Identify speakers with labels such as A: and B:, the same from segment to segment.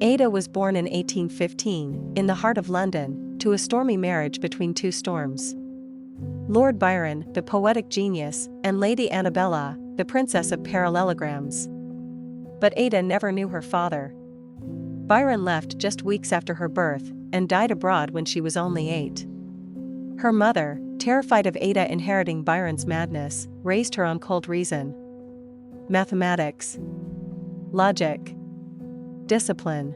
A: Ada was born in 1815, in the heart of London, to a stormy marriage between two storms. Lord Byron, the poetic genius, and Lady Annabella, the princess of parallelograms. But Ada never knew her father. Byron left just weeks after her birth, and died abroad when she was only 8. Her mother, terrified of Ada inheriting Byron's madness, raised her on cold reason. Mathematics. Logic. Discipline.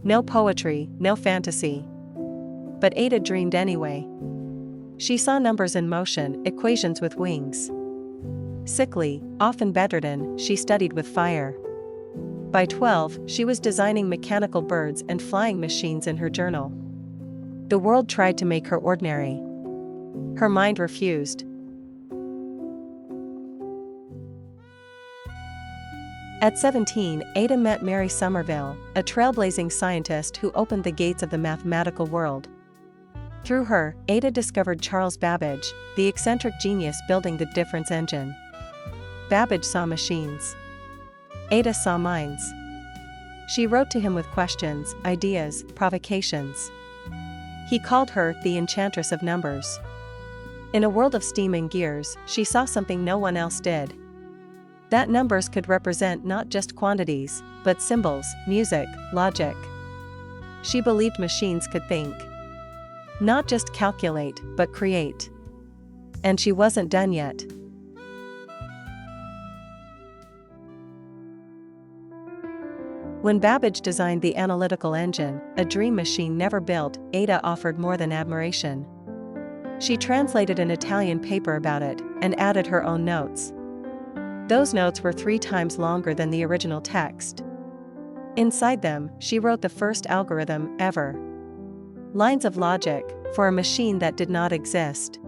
A: No poetry, no fantasy. But Ada dreamed anyway. She saw numbers in motion, equations with wings. Sickly, often bedridden, she studied with fire. By 12, she was designing mechanical birds and flying machines in her journal. The world tried to make her ordinary. Her mind refused. At 17, Ada met Mary Somerville, a trailblazing scientist who opened the gates of the mathematical world. Through her, Ada discovered Charles Babbage, the eccentric genius building the difference engine. Babbage saw machines. Ada saw minds. She wrote to him with questions, ideas, provocations. He called her the enchantress of numbers. In a world of steam and gears, she saw something no one else did. That numbers could represent not just quantities, but symbols, music, logic. She believed machines could think. Not just calculate, but create. And she wasn't done yet. When Babbage designed the analytical engine, a dream machine never built, Ada offered more than admiration. She translated an Italian paper about it, and added her own notes. Those notes were 3 times longer than the original text. Inside them, she wrote the first algorithm ever. Lines of logic, for a machine that did not exist.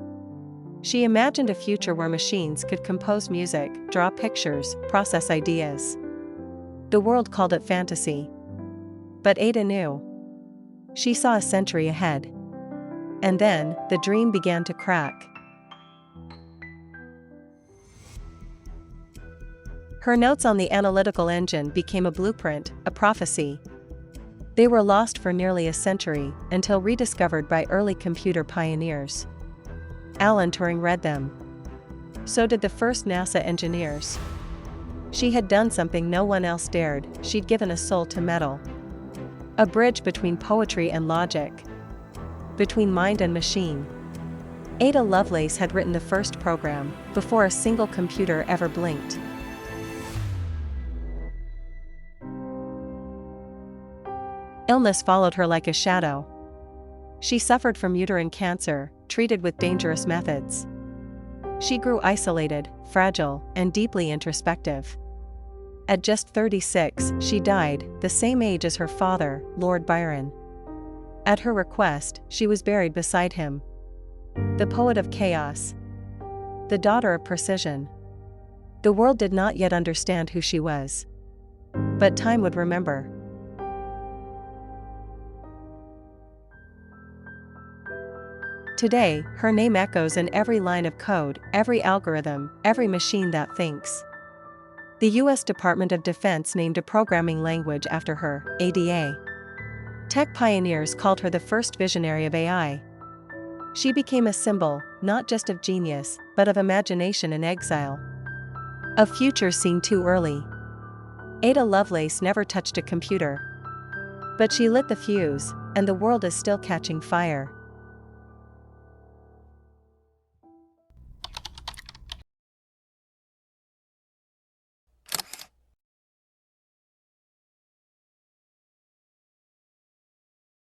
A: She imagined a future where machines could compose music, draw pictures, process ideas. The world called it fantasy. But Ada knew. She saw a century ahead. And then, the dream began to crack. Her notes on the analytical engine became a blueprint, a prophecy. They were lost for nearly a century, until rediscovered by early computer pioneers. Alan Turing read them. So did the first NASA engineers. She had done something no one else dared, she'd given a soul to metal. A bridge between poetry and logic. Between mind and machine. Ada Lovelace had written the first program, before a single computer ever blinked. Illness followed her like a shadow. She suffered from uterine cancer, treated with dangerous methods. She grew isolated, fragile, and deeply introspective. At just 36, she died, the same age as her father, Lord Byron. At her request, she was buried beside him. The poet of chaos. The daughter of precision. The world did not yet understand who she was. But time would remember. Today, her name echoes in every line of code, every algorithm, every machine that thinks. The U.S. Department of Defense named a programming language after her, ADA. Tech pioneers called her the first visionary of AI. She became a symbol, not just of genius, but of imagination in exile. A future seen too early. Ada Lovelace never touched a computer. But she lit the fuse, and the world is still catching fire.